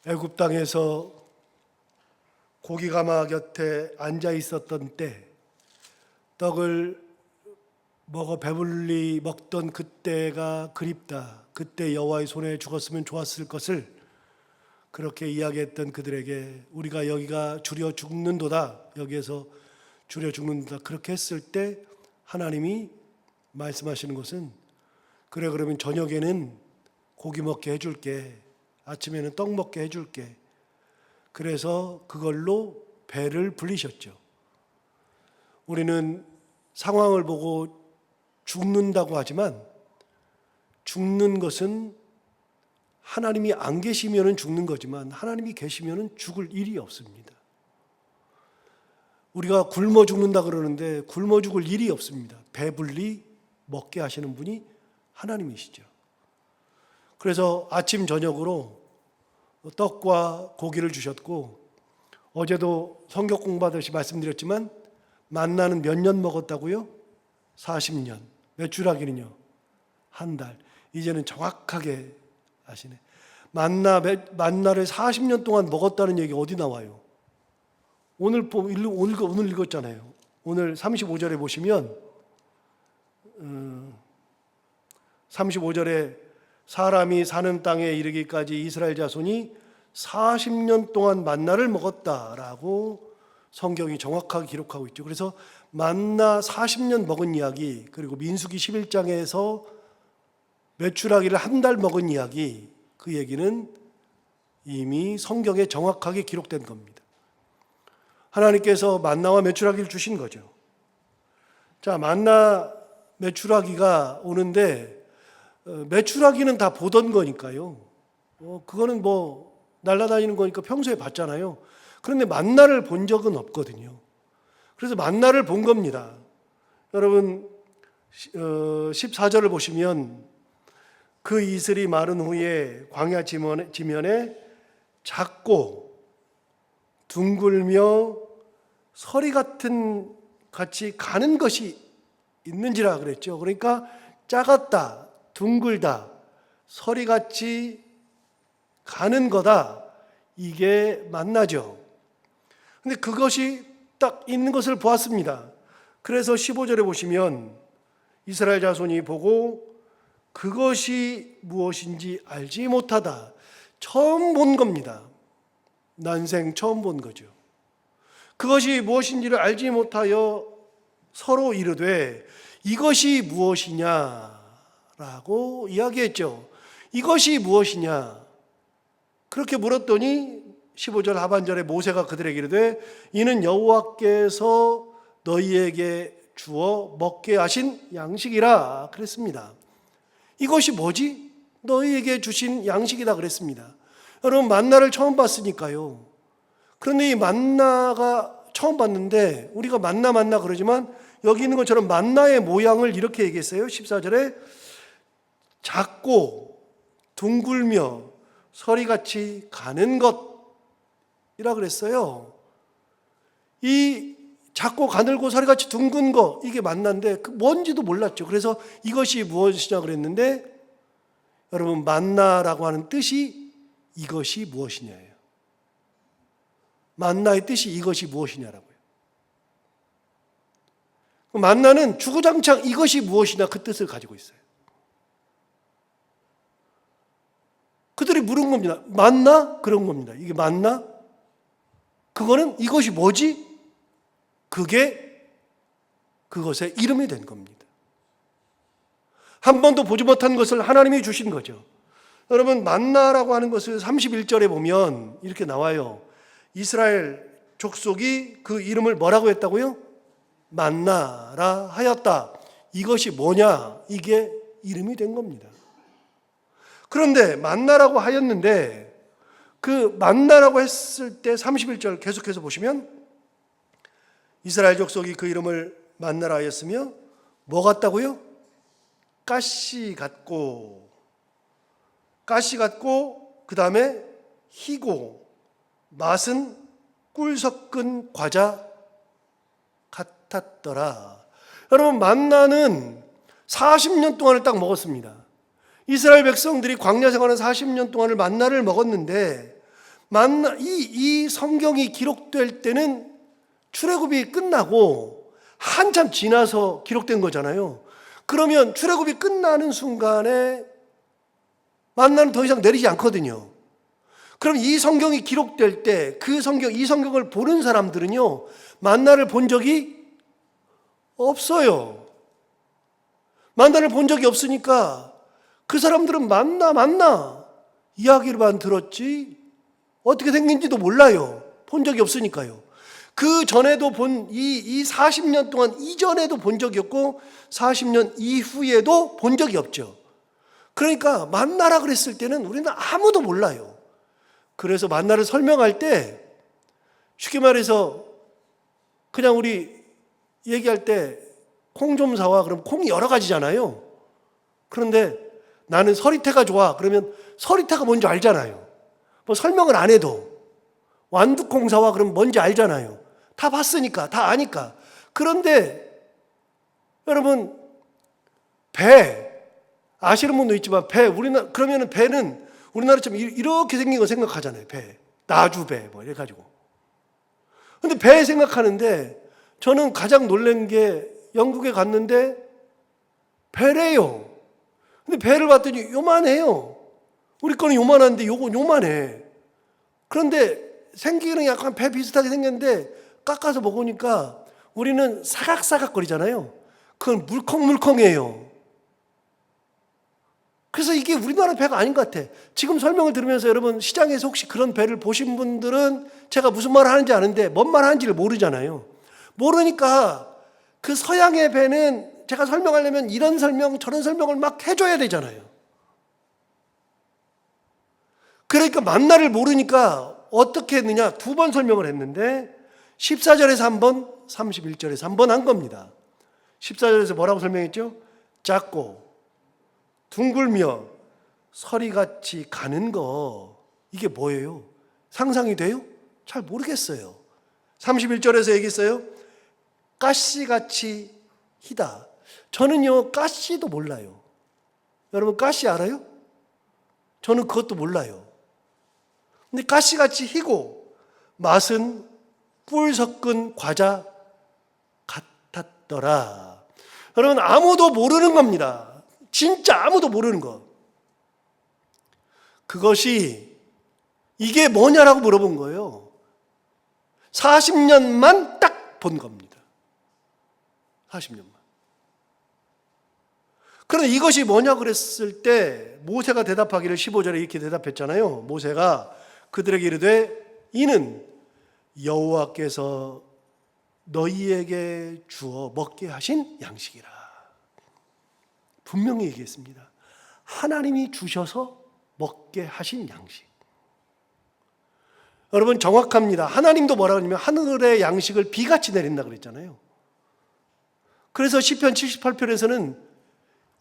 애굽 땅에서 고기가마 곁에 앉아 있었던 때 떡을 먹어 배불리 먹던 그때가 그립다. 그때 여호와의 손에 죽었으면 좋았을 것을 그렇게 이야기했던 그들에게 우리가 여기가 주려 죽는도다. 여기에서 주려 죽는도다. 그렇게 했을 때 하나님이 말씀하시는 것은 그래 그러면 저녁에는 고기 먹게 해줄게. 아침에는 떡 먹게 해줄게. 그래서 그걸로 배를 불리셨죠. 우리는 상황을 보고 죽는다고 하지만 죽는 것은 하나님이 안 계시면 죽는 거지만 하나님이 계시면 죽을 일이 없습니다. 우리가 굶어 죽는다 그러는데 굶어 죽을 일이 없습니다. 배불리 먹게 하시는 분이 하나님이시죠. 그래서 아침 저녁으로 떡과 고기를 주셨고 어제도 성경 공부하듯이 말씀드렸지만 만나는 몇 년 먹었다고요? 40년. 메추라기는요? 한 달. 이제는 정확하게 아시네. 만나를 40년 동안 먹었다는 얘기 어디 나와요? 오늘 읽었잖아요. 오늘 35절에 보시면 35절에 사람이 사는 땅에 이르기까지 이스라엘 자손이 40년 동안 만나를 먹었다라고 성경이 정확하게 기록하고 있죠. 그래서 만나 40년 먹은 이야기, 그리고 민수기 11장에서 메추라기를 한 달 먹은 이야기, 그 얘기는 이미 성경에 정확하게 기록된 겁니다. 하나님께서 만나와 메추라기를 주신 거죠. 자, 만나 메추라기가 오는데 메추라기는 다 보던 거니까요. 그거는 뭐 날아다니는 거니까 평소에 봤잖아요. 그런데 만나를 본 적은 없거든요. 그래서 만나를 본 겁니다. 여러분 14절을 보시면 그 이슬이 마른 후에 광야 지면에 작고 둥글며 서리 같은 같이 가는 것이 있는지라 그랬죠. 그러니까 작았다, 둥글다, 서리같이 가는 거다. 이게 만나죠. 근데 그것이 딱 있는 것을 보았습니다. 그래서 15절에 보시면 이스라엘 자손이 보고 그것이 무엇인지 알지 못하다. 처음 본 겁니다. 난생 처음 본 거죠. 그것이 무엇인지를 알지 못하여 서로 이르되 이것이 무엇이냐라고 이야기했죠. 이것이 무엇이냐? 그렇게 물었더니 15절 하반절에 모세가 그들에게 이르되 이는 여호와께서 너희에게 주어 먹게 하신 양식이라 그랬습니다. 이것이 뭐지? 너희에게 주신 양식이다 그랬습니다. 여러분 만나를 처음 봤으니까요. 그런데 이 만나가 처음 봤는데 우리가 만나 그러지만 여기 있는 것처럼 만나의 모양을 이렇게 얘기했어요. 14절에 작고 둥글며 서리같이 가는 것이라 그랬어요. 이 작고 가늘고 서리같이 둥근 거, 이게 만나인데 뭔지도 몰랐죠. 그래서 이것이 무엇이냐 그랬는데 여러분 만나라고 하는 뜻이 이것이 무엇이냐예요. 만나의 뜻이 이것이 무엇이냐라고요. 만나는 주구장창 이것이 무엇이냐 그 뜻을 가지고 있어요. 그들이 물은 겁니다. 맞나? 그런 겁니다. 이게 맞나? 그거는 이것이 뭐지? 그게 그것의 이름이 된 겁니다. 한 번도 보지 못한 것을 하나님이 주신 거죠. 여러분 만나라고 하는 것을 31절에 보면 이렇게 나와요. 이스라엘 족속이 그 이름을 뭐라고 했다고요? 만나라 하였다. 이것이 뭐냐? 이게 이름이 된 겁니다. 그런데 만나라고 하였는데 그 만나라고 했을 때 31절 계속해서 보시면 이스라엘 족속이 그 이름을 만나라 하였으며 뭐 같다고요? 가시 같고 그 다음에 희고 맛은 꿀 섞은 과자 같았더라. 여러분 만나는 40년 동안을 딱 먹었습니다. 이스라엘 백성들이 광야 생활은 40년 동안을 만나를 먹었는데 이 성경이 기록될 때는 출애굽이 끝나고 한참 지나서 기록된 거잖아요. 그러면 출애굽이 끝나는 순간에 만나는 더 이상 내리지 않거든요. 그럼 이 성경이 기록될 때 이 성경을 보는 사람들은요, 만나를 본 적이 없어요. 만나를 본 적이 없으니까 그 사람들은 만나 이야기를만 들었지 어떻게 생긴지도 몰라요. 본 적이 없으니까요. 그 전에도 이 40년 동안 이전에도 본 적이 없고 40년 이후에도 본 적이 없죠. 그러니까 만나라 그랬을 때는 우리는 아무도 몰라요. 그래서 만나를 설명할 때 쉽게 말해서 그냥 우리 얘기할 때 콩 좀 사와 그럼 콩이 여러 가지잖아요. 그런데 나는 서리태가 좋아 그러면 서리태가 뭔지 알잖아요. 뭐 설명을 안 해도 완두콩 사와 그러면 뭔지 알잖아요. 다 봤으니까 다 아니까. 그런데 여러분 배 아시는 분도 있지만 그러면은 배는 우리나라처럼 이렇게 생긴 거 생각하잖아요. 배 나주배 뭐 이래 가지고. 근데 배 생각하는데 저는 가장 놀란 게 영국에 갔는데 배래요. 근데 배를 봤더니 요만해요. 우리 거는 요만한데 요건 요만해. 그런데 생기는 약간 배 비슷하게 생겼는데 깎아서 먹으니까 우리는 사각사각거리잖아요. 그건 물컹물컹해요. 그래서 이게 우리나라 배가 아닌 것 같아. 지금 설명을 들으면서 여러분 시장에서 혹시 그런 배를 보신 분들은 제가 무슨 말을 하는지 아는데 뭔 말 하는지를 모르잖아요. 모르니까 그 서양의 배는 제가 설명하려면 이런 설명 저런 설명을 막 해줘야 되잖아요. 그러니까 만나를 모르니까 어떻게 했느냐 2번 설명을 했는데 14절에서 한 번 31절에서 한 번 한 겁니다. 14절에서 뭐라고 설명했죠? 작고 둥글며 서리같이 가는 거 이게 뭐예요? 상상이 돼요? 잘 모르겠어요. 31절에서 얘기했어요. 가시같이 희다. 저는요 가시도 몰라요. 여러분 가시 알아요? 저는 그것도 몰라요. 근데 가시같이 희고 맛은 꿀 섞은 과자 같았더라. 여러분 아무도 모르는 겁니다. 진짜 아무도 모르는 것. 그것이 이게 뭐냐라고 물어본 거예요. 40년만 딱 본 겁니다. 40년만. 그런데 이것이 뭐냐 그랬을 때 모세가 대답하기를 15절에 이렇게 대답했잖아요. 모세가 그들에게 이르되 이는 여호와께서 너희에게 주어 먹게 하신 양식이라. 분명히 얘기했습니다. 하나님이 주셔서 먹게 하신 양식. 여러분 정확합니다. 하나님도 뭐라고 하냐면 하늘의 양식을 비같이 내린다 그랬잖아요. 그래서 시편 78편에서는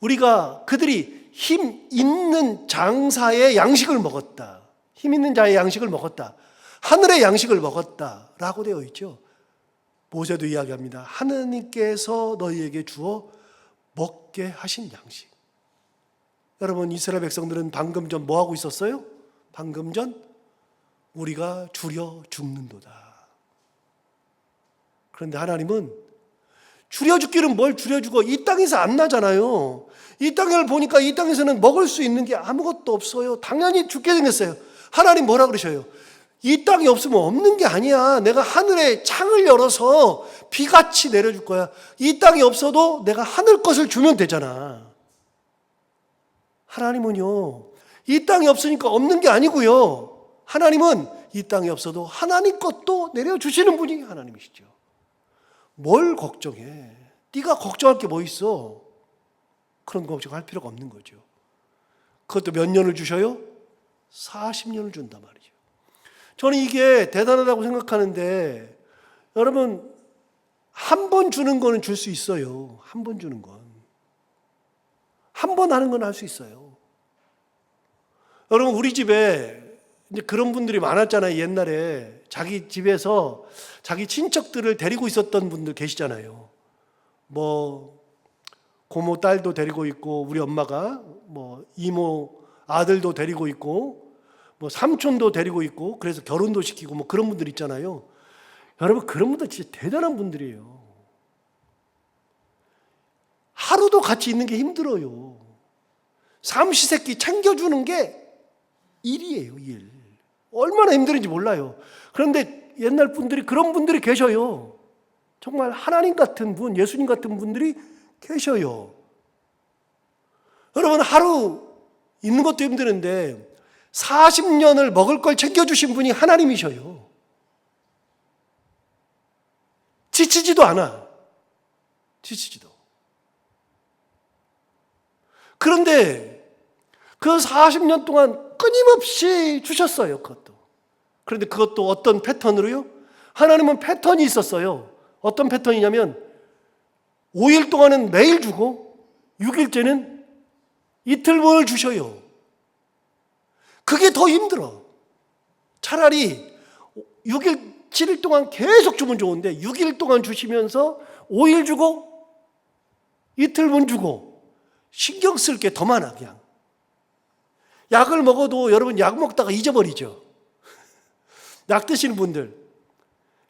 우리가 그들이 힘 있는 장사의 양식을 먹었다. 힘 있는 자의 양식을 먹었다. 하늘의 양식을 먹었다라고 되어 있죠. 모세도 이야기합니다. 하나님께서 너희에게 주어 먹게 하신 양식. 여러분 이스라엘 백성들은 방금 전 뭐 하고 있었어요? 방금 전 우리가 줄여 죽는도다. 그런데 하나님은 줄여 죽기는 뭘 줄여 죽어? 이 땅에서 안 나잖아요. 이 땅을 보니까 이 땅에서는 먹을 수 있는 게 아무것도 없어요. 당연히 죽게 생겼어요. 하나님 뭐라 그러셔요? 이 땅이 없으면 없는 게 아니야. 내가 하늘에 창을 열어서 비같이 내려줄 거야. 이 땅이 없어도 내가 하늘 것을 주면 되잖아. 하나님은요, 이 땅이 없으니까 없는 게 아니고요. 하나님은 이 땅이 없어도 하나님 것도 내려주시는 분이 하나님이시죠. 뭘 걱정해? 네가 걱정할 게 뭐 있어? 그런 걱정할 필요가 없는 거죠. 그것도 몇 년을 주셔요? 40년을 준단 말이죠. 저는 이게 대단하다고 생각하는데 여러분 한 번 주는 거는 줄 수 있어요. 한 번 주는 건. 한 번 하는 건 할 수 있어요. 여러분 우리 집에 이제 그런 분들이 많았잖아요. 옛날에 자기 집에서 자기 친척들을 데리고 있었던 분들 계시잖아요. 뭐 고모 딸도 데리고 있고 우리 엄마가 뭐 이모 아들도 데리고 있고 뭐 삼촌도 데리고 있고 그래서 결혼도 시키고 뭐 그런 분들 있잖아요. 여러분 그런 분들 진짜 대단한 분들이에요. 하루도 같이 있는 게 힘들어요. 삼시세끼 챙겨주는 게 일이에요, 일. 얼마나 힘든지 몰라요. 그런데 옛날 분들이 그런 분들이 계셔요. 정말 하나님 같은 분, 예수님 같은 분들이 계셔요. 여러분 하루 있는 것도 힘드는데 40년을 먹을 걸 챙겨주신 분이 하나님이셔요. 지치지도 않아. 지치지도. 그런데 그 40년 동안 끊임없이 주셨어요. 그것도. 그런데 그것도 어떤 패턴으로요? 하나님은 패턴이 있었어요. 어떤 패턴이냐면 5일 동안은 매일 주고 6일째는 이틀분을 주셔요. 그게 더 힘들어. 차라리 6일, 7일 동안 계속 주면 좋은데 6일 동안 주시면서 5일 주고 이틀분 주고 신경 쓸 게 더 많아 그냥. 약을 먹어도 여러분 약 먹다가 잊어버리죠. 약 드시는 분들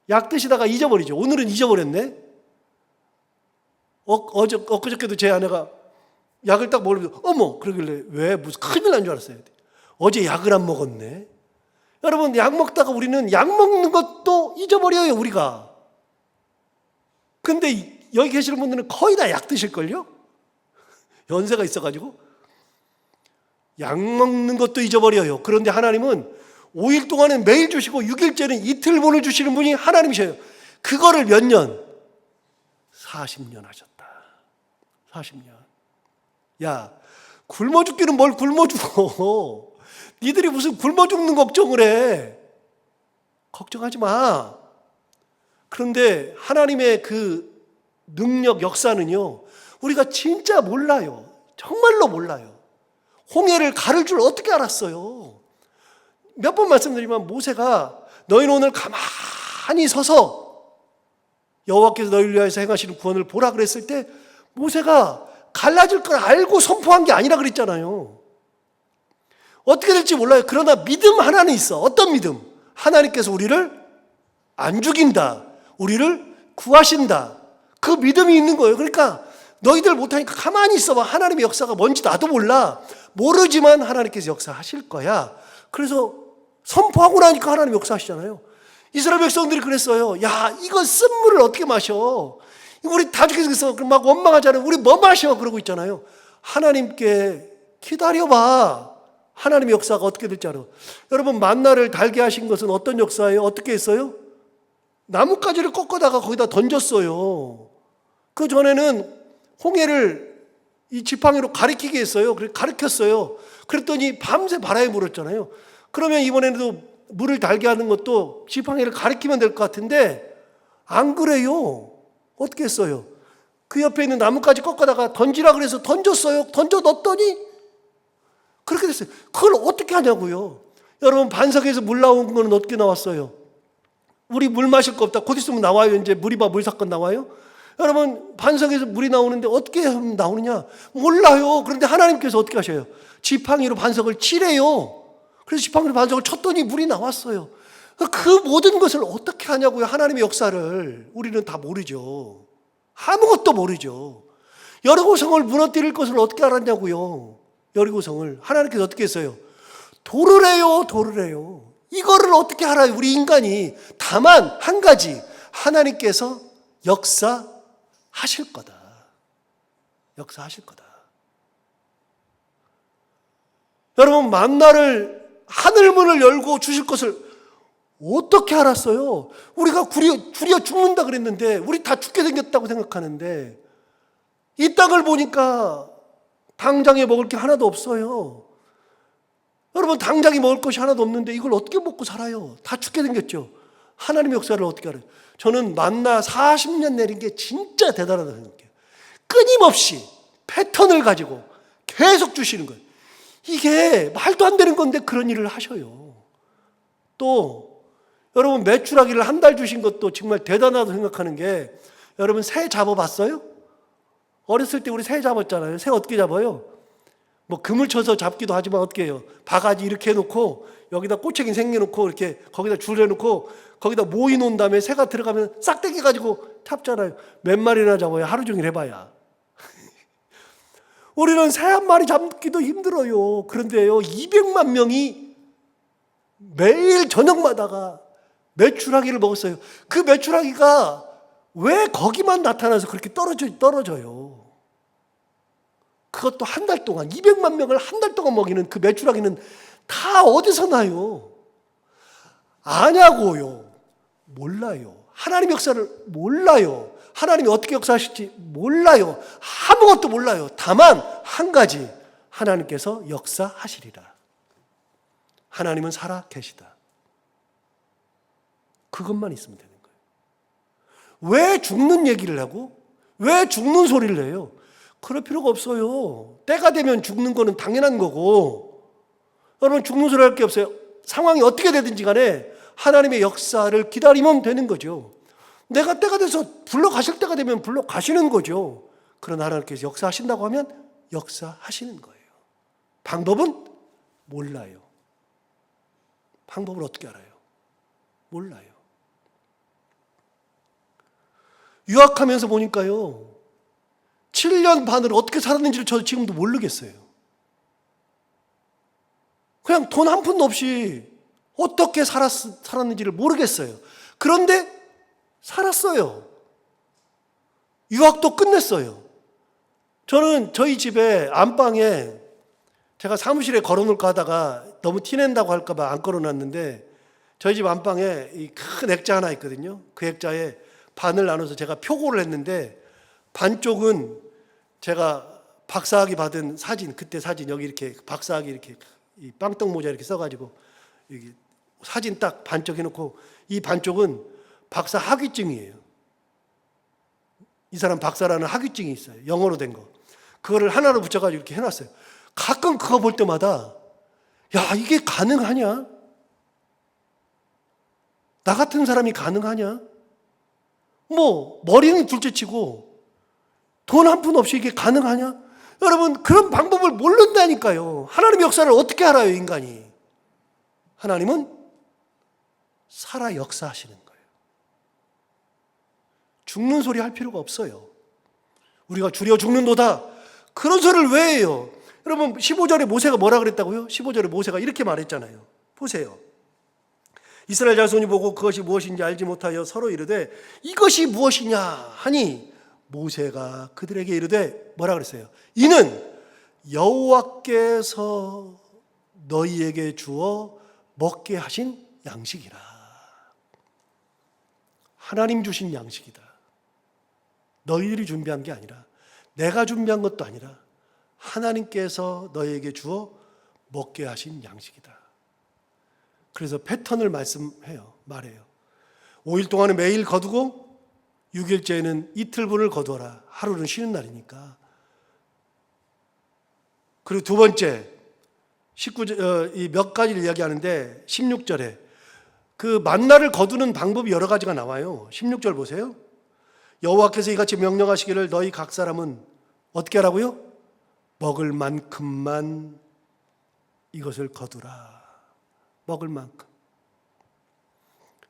약 드시다가 잊어버리죠. 오늘은 잊어버렸네. 엊그저께도 제 아내가 약을 딱 먹으면서 어머 그러길래 왜 무슨 큰일 난 줄 알았어요. 어제 약을 안 먹었네. 여러분 약 먹다가 우리는 약 먹는 것도 잊어버려요 우리가. 근데 여기 계시는 분들은 거의 다 약 드실걸요? 연세가 있어가지고 약 먹는 것도 잊어버려요. 그런데 하나님은 5일 동안은 매일 주시고 6일째는 이틀분을 주시는 분이 하나님이셔요. 그거를 몇 년? 40년 하셨다. 40년. 야, 굶어 죽기는 뭘 굶어 죽어. 니들이 무슨 굶어 죽는 걱정을 해. 걱정하지 마. 그런데 하나님의 그 능력, 역사는요, 우리가 진짜 몰라요. 정말로 몰라요. 홍해를 가를 줄 어떻게 알았어요? 몇 번 말씀드리면 모세가 너희는 오늘 가만히 서서 여호와께서 너희를 위하여서 행하시는 구원을 보라 그랬을 때 모세가 갈라질 걸 알고 선포한 게 아니라 그랬잖아요. 어떻게 될지 몰라요. 그러나 믿음 하나는 있어. 어떤 믿음? 하나님께서 우리를 안 죽인다. 우리를 구하신다. 그 믿음이 있는 거예요. 그러니까 너희들 못하니까 가만히 있어봐. 하나님의 역사가 뭔지 나도 몰라. 모르지만 하나님께서 역사하실 거야. 그래서 선포하고 나니까 하나님 역사하시잖아요. 이스라엘 백성들이 그랬어요. 야, 이거 쓴물을 어떻게 마셔? 우리 다 죽겠어. 그럼 막 원망하잖아요. 우리 뭐 마셔? 그러고 있잖아요. 하나님께 기다려봐. 하나님의 역사가 어떻게 될지 알아. 여러분 만나를 달게 하신 것은 어떤 역사예요? 어떻게 했어요? 나뭇가지를 꺾어다가 거기다 던졌어요. 그 전에는 홍해를 이 지팡이로 가리키게 했어요. 가리켰어요. 그랬더니 밤새 바람에 물었잖아요. 그러면 이번에도 물을 달게 하는 것도 지팡이를 가리키면 될 것 같은데 안 그래요. 어떻게 했어요? 그 옆에 있는 나뭇가지 꺾어다가 던지라 그래서 던졌어요. 던져 넣었더니 그렇게 됐어요. 그걸 어떻게 하냐고요. 여러분 반석에서 물 나온 거는 어떻게 나왔어요? 우리 물 마실 거 없다. 곧 있으면 나와요. 이제 물이봐 물 사건 나와요. 여러분 반석에서 물이 나오는데 어떻게 하면 나오느냐? 몰라요. 그런데 하나님께서 어떻게 하셔요? 지팡이로 반석을 치래요. 그래서 지팡이로 반석을 쳤더니 물이 나왔어요. 그 모든 것을 어떻게 하냐고요. 하나님의 역사를 우리는 다 모르죠. 아무것도 모르죠. 여리고성을 무너뜨릴 것을 어떻게 알았냐고요. 여리고성을 하나님께서 어떻게 했어요? 돌을 해요. 돌을 해요. 이거를 어떻게 알아요? 우리 인간이. 다만 한 가지, 하나님께서 역사하실 거다. 역사하실 거다. 여러분 만나를 하늘문을 열고 주실 것을 어떻게 알았어요? 우리가 구려 죽는다 그랬는데 우리 다 죽게 생겼다고 생각하는데 이 땅을 보니까 당장에 먹을 게 하나도 없어요. 여러분 당장에 먹을 것이 하나도 없는데 이걸 어떻게 먹고 살아요? 다 죽게 생겼죠. 하나님의 역사를 어떻게 알아요? 저는 만나 40년 내린 게 진짜 대단하다고 생각해요. 끊임없이 패턴을 가지고 계속 주시는 거예요. 이게 말도 안 되는 건데 그런 일을 하셔요. 또 여러분 메추라기를 한 달 주신 것도 정말 대단하다고 생각하는 게 여러분 새 잡아봤어요? 어렸을 때 우리 새 잡았잖아요. 새 어떻게 잡아요? 뭐 금을 쳐서 잡기도 하지만 어떻게 해요? 바가지 이렇게 해놓고 여기다 꼬챙이 생겨놓고 이렇게 거기다 줄 해놓고 거기다 모이 놓은 다음에 새가 들어가면 싹대기 가지고 잡잖아요. 몇 마리나 잡아요? 하루 종일 해봐야. 우리는 새 한 마리 잡기도 힘들어요. 그런데요, 200만 명이 매일 저녁마다가 메추라기를 먹었어요. 그 메추라기가 왜 거기만 나타나서 그렇게 떨어져요? 그것도 한 달 동안 200만 명을 한 달 동안 먹이는 그 메추라기는 다 어디서 나요? 아냐고요. 몰라요. 하나님 역사를 몰라요. 하나님이 어떻게 역사하실지 몰라요. 아무것도 몰라요. 다만 한 가지, 하나님께서 역사하시리라. 하나님은 살아 계시다. 그것만 있으면 되는 거예요. 왜 죽는 얘기를 하고 왜 죽는 소리를 해요? 그럴 필요가 없어요. 때가 되면 죽는 거는 당연한 거고, 여러분 죽는 소리 할 게 없어요. 상황이 어떻게 되든지 간에 하나님의 역사를 기다리면 되는 거죠. 내가 때가 돼서 불러가실 때가 되면 불러가시는 거죠. 그러나 하나님께서 역사하신다고 하면 역사하시는 거예요. 방법은 몰라요. 방법을 어떻게 알아요? 몰라요. 유학하면서 보니까요, 7년 반을 어떻게 살았는지를 저도 지금도 모르겠어요. 그냥 돈 한 푼도 없이 어떻게 살았는지를 모르겠어요. 그런데 살았어요. 유학도 끝냈어요. 저는 저희 집에 안방에 제가 사무실에 걸어놓을까 하다가 너무 티낸다고 할까봐 안 걸어놨는데, 저희 집 안방에 이 큰 액자 하나 있거든요. 그 액자에 반을 나눠서 제가 표고를 했는데, 반쪽은 제가 박사학위 받은 사진, 그때 사진 여기 이렇게 박사학위 이렇게 이 빵떡 모자 이렇게 써가지고 여기 사진 딱 반쪽 해놓고, 이 반쪽은 박사 학위증이에요. 이 사람 박사라는 학위증이 있어요. 영어로 된 거. 그거를 하나로 붙여가지고 이렇게 해놨어요. 가끔 그거 볼 때마다, 야, 이게 가능하냐? 나 같은 사람이 가능하냐? 뭐 머리는 둘째치고 돈 한 푼 없이 이게 가능하냐? 여러분, 그런 방법을 모른다니까요. 하나님의 역사를 어떻게 알아요, 인간이? 하나님은 살아 역사하시는 거예요. 죽는 소리 할 필요가 없어요. 우리가 주려 죽는도다, 그런 소리를 왜 해요? 여러분, 15절에 모세가 뭐라 그랬다고요? 15절에 모세가 이렇게 말했잖아요. 보세요. 이스라엘 자손이 보고 그것이 무엇인지 알지 못하여 서로 이르되 이것이 무엇이냐 하니, 모세가 그들에게 이르되 뭐라 그랬어요? 이는 여호와께서 너희에게 주어 먹게 하신 양식이라. 하나님 주신 양식이다. 너희들이 준비한 게 아니라, 내가 준비한 것도 아니라 하나님께서 너희에게 주어 먹게 하신 양식이다. 그래서 패턴을 말해요. 5일 동안은 매일 거두고 6일째에는 이틀분을 거두어라. 하루는 쉬는 날이니까. 그리고 두 번째, 19절, 몇 가지를 이야기하는데 16절에 그 만나를 거두는 방법이 여러 가지가 나와요. 16절 보세요. 여호와께서 이같이 명령하시기를 너희 각 사람은 어떻게 하라고요? 먹을 만큼만 이것을 거두라. 먹을 만큼.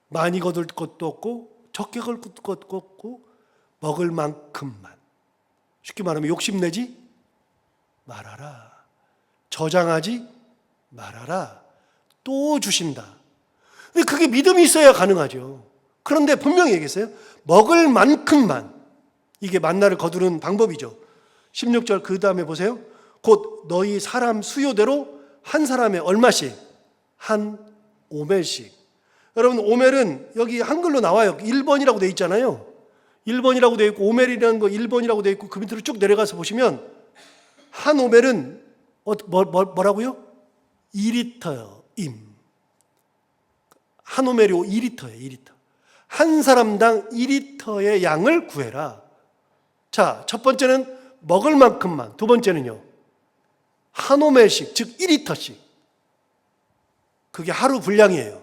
많이 거둘 것도 없고 적게 거둘 것도 없고 먹을 만큼만. 쉽게 말하면 욕심내지 말아라. 저장하지 말아라. 또 주신다. 근데 그게 믿음이 있어야 가능하죠. 그런데 분명히 얘기했어요. 먹을 만큼만. 이게 만나를 거두는 방법이죠. 16절 그 다음에 보세요. 곧 너희 사람 수요대로 한 사람에 얼마씩? 한 오멜씩. 여러분, 오멜은 여기 한글로 나와요. 1번이라고 되어 있잖아요. 1번이라고 되어 있고 오멜이라는 거 1번이라고 되어 있고, 그 밑으로 쭉 내려가서 보시면 한 오멜은 뭐라고요? 2리터임. 한 오멜이 2리터예요. 2리터. 한 사람당 2리터의 양을 구해라. 자, 첫 번째는 먹을 만큼만. 두 번째는요, 한 오멜씩, 즉 1리터씩. 그게 하루 분량이에요.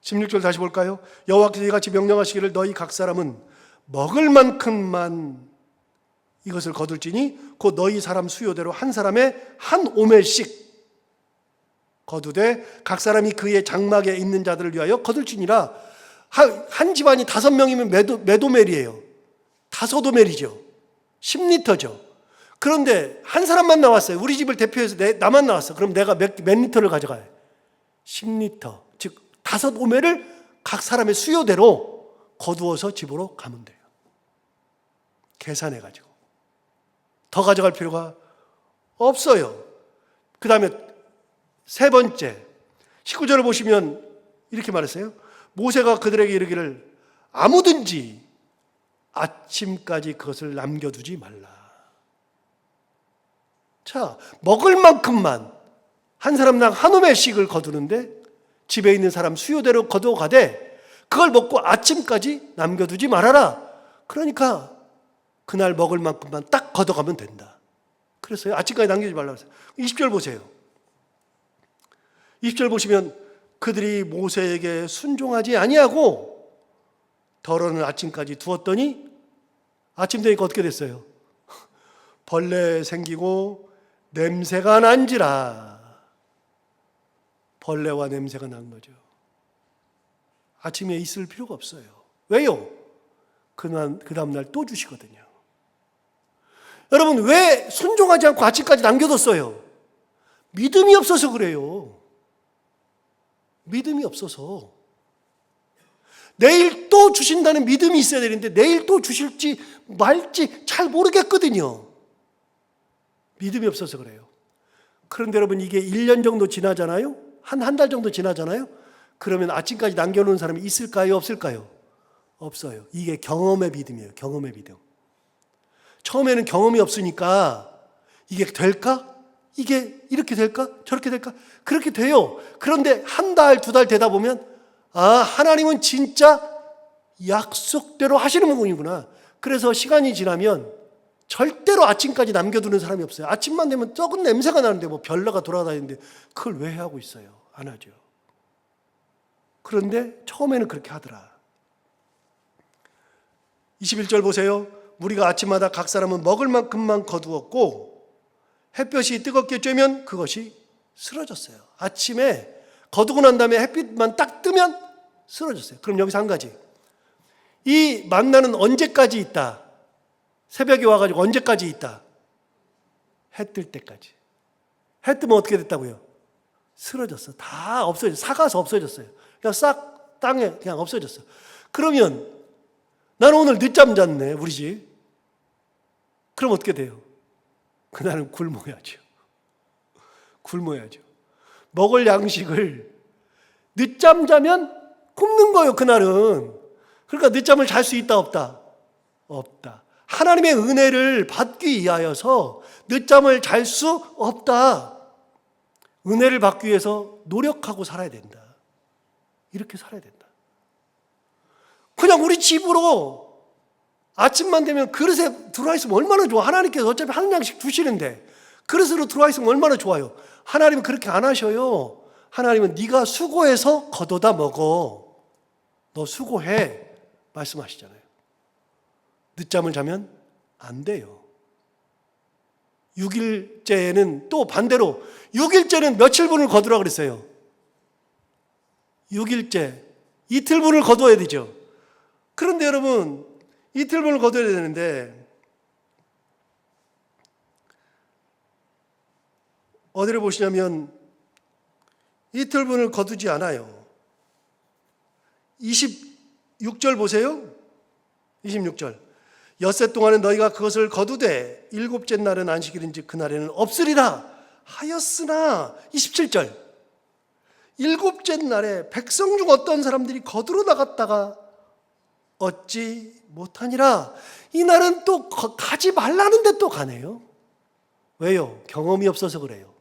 16절 다시 볼까요? 여호와께서 이같이 명령하시기를 너희 각 사람은 먹을 만큼만 이것을 거둘지니 곧 너희 사람 수요대로 한 사람의 한 오멜씩 거두되 각 사람이 그의 장막에 있는 자들을 위하여 거둘지니라. 한 집안이 5명이면 몇 오멜이에요? 5오멜이죠. 10리터죠. 그런데 한 사람만 나왔어요. 우리 집을 대표해서 나만 나왔어. 그럼 내가 몇 리터를 가져가요? 10리터. 즉 5오멜을 각 사람의 수요대로 거두어서 집으로 가면 돼요. 계산해가지고. 더 가져갈 필요가 없어요. 그 다음에 세 번째, 19절을 보시면 이렇게 말했어요. 모세가 그들에게 이르기를 아무든지 아침까지 그것을 남겨두지 말라. 자, 먹을 만큼만 한 사람당 한 오멜씩을 거두는데 집에 있는 사람 수요대로 거두어가되 그걸 먹고 아침까지 남겨두지 말아라. 그러니까 그날 먹을 만큼만 딱 걷어가면 된다. 그래서요, 아침까지 남기지 말라고 했어요. 20절 보세요. 20절 보시면 그들이 모세에게 순종하지 아니하고 덜어는 아침까지 두었더니 아침 되니까 어떻게 됐어요? 벌레 생기고 냄새가 난지라. 벌레와 냄새가 난 거죠. 아침에 있을 필요가 없어요. 왜요? 그 다음날 또 주시거든요. 여러분, 왜 순종하지 않고 아침까지 남겨뒀어요? 믿음이 없어서 그래요. 믿음이 없어서. 내일 또 주신다는 믿음이 있어야 되는데 내일 또 주실지 말지 잘 모르겠거든요. 믿음이 없어서 그래요. 그런데 여러분, 이게 1년 정도 지나잖아요? 한 달 정도 지나잖아요? 그러면 아침까지 남겨놓은 사람이 있을까요? 없을까요? 없어요. 이게 경험의 믿음이에요. 경험의 믿음. 처음에는 경험이 없으니까 이게 될까? 이게 이렇게 될까? 저렇게 될까? 그렇게 돼요. 그런데 한 달, 2달 되다 보면 하나님은 진짜 약속대로 하시는 분이구나. 그래서 시간이 지나면 절대로 아침까지 남겨두는 사람이 없어요. 아침만 되면 썩은 냄새가 나는데 뭐 별나가 돌아다니는데 그걸 왜 하고 있어요? 안 하죠. 그런데 처음에는 그렇게 하더라. 21절 보세요. 우리가 아침마다 각 사람은 먹을 만큼만 거두었고 햇볕이 뜨겁게 쬐면 그것이 쓰러졌어요. 아침에 거두고 난 다음에 햇빛만 딱 뜨면 쓰러졌어요. 그럼 여기서 한 가지. 이 만나는 언제까지 있다? 새벽에 와가지고 언제까지 있다? 해 뜰 때까지. 해 뜨면 어떻게 됐다고요? 쓰러졌어. 다 없어졌어. 사가서 없어졌어요. 그냥 싹 땅에 그냥 없어졌어. 그러면 나는 오늘 늦잠 잤네, 우리 집. 그럼 어떻게 돼요? 그날은 굶어야죠. 굶어야죠. 먹을 양식을 늦잠 자면 굶는 거예요, 그날은. 그러니까 늦잠을 잘 수 있다, 없다? 없다. 하나님의 은혜를 받기 위하여서 늦잠을 잘 수 없다. 은혜를 받기 위해서 노력하고 살아야 된다. 이렇게 살아야 된다. 그냥 우리 집으로 아침만 되면 그릇에 들어와 있으면 얼마나 좋아. 하나님께서 어차피 한 양씩 주시는데 그릇으로 들어와 있으면 얼마나 좋아요. 하나님은 그렇게 안 하셔요. 하나님은 네가 수고해서 걷어다 먹어. 너 수고해. 말씀하시잖아요. 늦잠을 자면 안 돼요. 6일째에는 또 반대로 6일째는 며칠분을 거두라 그랬어요. 6일째 이틀분을 거둬야 되죠. 그런데 여러분, 이틀분을 거둬야 되는데 어디를 보시냐면 이틀분을 거두지 않아요. 26절 보세요. 26절. 엿새 동안은 너희가 그것을 거두되 일곱째 날은 안식일인즉 그날에는 없으리라 하였으나 27절. 일곱째 날에 백성 중 어떤 사람들이 거두러 나갔다가 얻지 못하니라. 이 날은 또 가지 말라는데 또 가네요. 왜요? 경험이 없어서 그래요.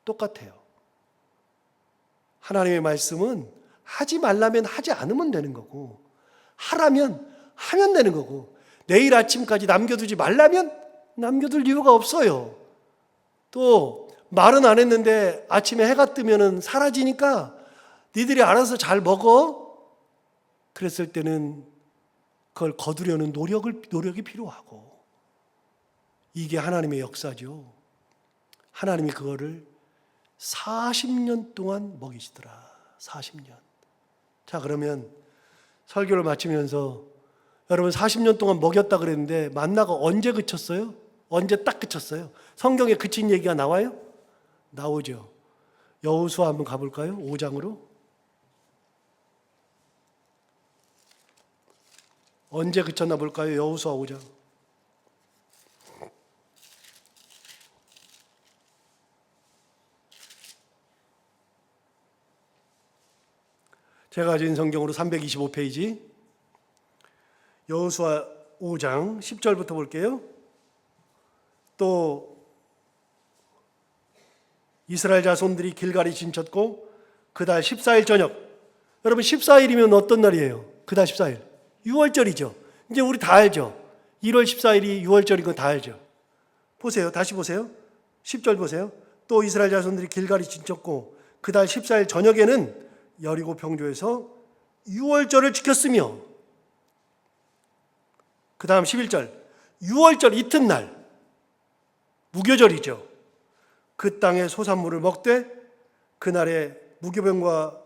똑같아요. 하나님의 말씀은 하지 말라면 하지 않으면 되는 거고 하라면 하면 되는 거고 내일 아침까지 남겨두지 말라면 남겨둘 이유가 없어요. 또 말은 안 했는데 아침에 해가 뜨면 사라지니까 니들이 알아서 잘 먹어. 그랬을 때는 그걸 거두려는 노력이 필요하고 이게 하나님의 역사죠. 하나님이 그거를 40년 동안 먹이시더라. 40년. 자, 그러면 설교를 마치면서 여러분 40년 동안 먹였다 그랬는데 만나가 언제 그쳤어요? 언제 딱 그쳤어요? 성경에 그친 얘기가 나와요? 나오죠. 여호수아 한번 가볼까요? 5장으로. 언제 그쳤나 볼까요? 여호수아 5장. 제가 가진 성경으로 325페이지 여호수아 5장 10절부터 볼게요. 또 이스라엘 자손들이 길갈이 진쳤고 그달 14일 저녁. 여러분 14일이면 어떤 날이에요? 그달 14일 6월절이죠. 이제 우리 다 알죠. 1월 14일이 6월절인 건 다 알죠. 보세요. 다시 보세요. 10절 보세요. 또 이스라엘 자손들이 길갈이 진쳤고 그달 14일 저녁에는 여리고 평조에서 6월절을 지켰으며, 그 다음 11절 6월절 이튿날 무교절이죠. 그 땅의 소산물을 먹되 그날에 무교병과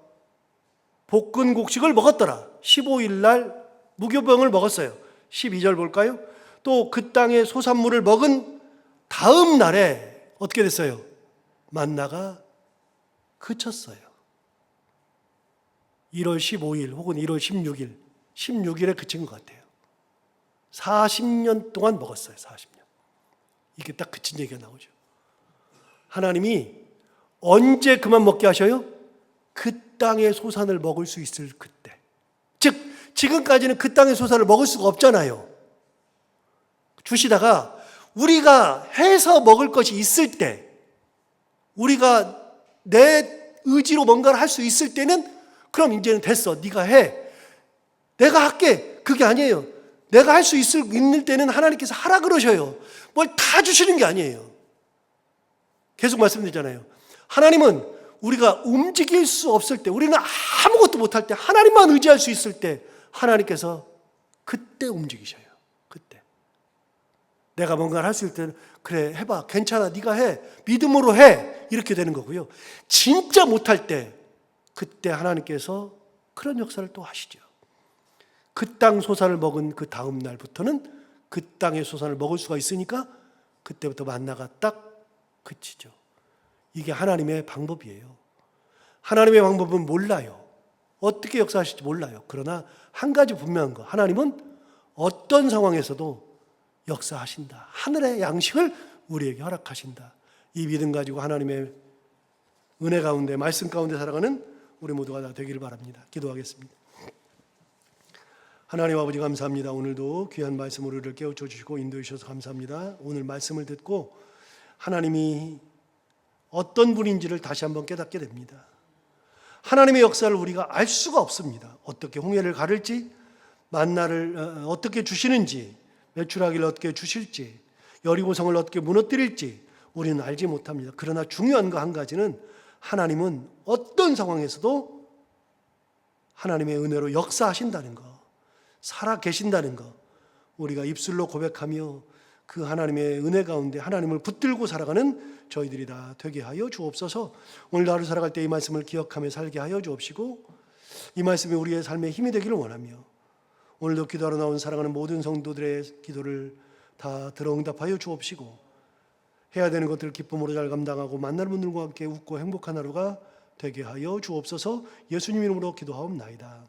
볶은 곡식을 먹었더라. 15일 날 무교병을 먹었어요. 12절 볼까요? 또 그 땅의 소산물을 먹은 다음 날에 어떻게 됐어요? 만나가 그쳤어요. 1월 15일 혹은 1월 16일, 16일에 그친 것 같아요. 40년 동안 먹었어요. 40년. 이게 딱 그친 얘기가 나오죠. 하나님이 언제 그만 먹게 하셔요? 그 땅의 소산을 먹을 수 있을 그때. 즉 지금까지는 그 땅의 소산을 먹을 수가 없잖아요. 주시다가 우리가 해서 먹을 것이 있을 때, 우리가 내 의지로 뭔가를 할 수 있을 때는 그럼 이제는 됐어. 네가 해. 내가 할게. 그게 아니에요. 내가 할 수 있을 때는 하나님께서 하라 그러셔요. 뭘 다 주시는 게 아니에요. 계속 말씀드리잖아요. 하나님은 우리가 움직일 수 없을 때, 우리는 아무것도 못할 때, 하나님만 의지할 수 있을 때 하나님께서 그때 움직이셔요. 그때. 내가 뭔가를 할 수 있을 때는 그래 해봐. 괜찮아. 네가 해. 믿음으로 해. 이렇게 되는 거고요. 진짜 못할 때 그때 하나님께서 그런 역사를 또 하시죠. 그 땅 소산을 먹은 그 다음 날부터는 그 땅의 소산을 먹을 수가 있으니까 그때부터 만나가 딱 그치죠. 이게 하나님의 방법이에요. 하나님의 방법은 몰라요. 어떻게 역사하실지 몰라요. 그러나 한 가지 분명한 거, 하나님은 어떤 상황에서도 역사하신다. 하늘의 양식을 우리에게 허락하신다. 이 믿음 가지고 하나님의 은혜 가운데, 말씀 가운데 살아가는 우리 모두가 다 되기를 바랍니다. 기도하겠습니다. 하나님 아버지 감사합니다. 오늘도 귀한 말씀으로 우리를 깨우쳐 주시고 인도해 주셔서 감사합니다. 오늘 말씀을 듣고 하나님이 어떤 분인지를 다시 한번 깨닫게 됩니다. 하나님의 역사를 우리가 알 수가 없습니다. 어떻게 홍해를 가를지, 만나를 어떻게 주시는지, 메추라기를 어떻게 주실지, 여리고성을 어떻게 무너뜨릴지 우리는 알지 못합니다. 그러나 중요한 거 한 가지는 하나님은 어떤 상황에서도 하나님의 은혜로 역사하신다는 거, 살아 계신다는 거, 우리가 입술로 고백하며 그 하나님의 은혜 가운데 하나님을 붙들고 살아가는 저희들이 다 되게 하여 주옵소서. 오늘 하루 살아갈 때 이 말씀을 기억하며 살게 하여 주옵시고, 이 말씀이 우리의 삶에 힘이 되기를 원하며, 오늘도 기도하러 나온 사랑하는 모든 성도들의 기도를 다 들어 응답하여 주옵시고, 해야 되는 것들을 기쁨으로 잘 감당하고 만날 분들과 함께 웃고 행복한 하루가 되게 하여 주옵소서. 예수님 이름으로 기도하옵나이다.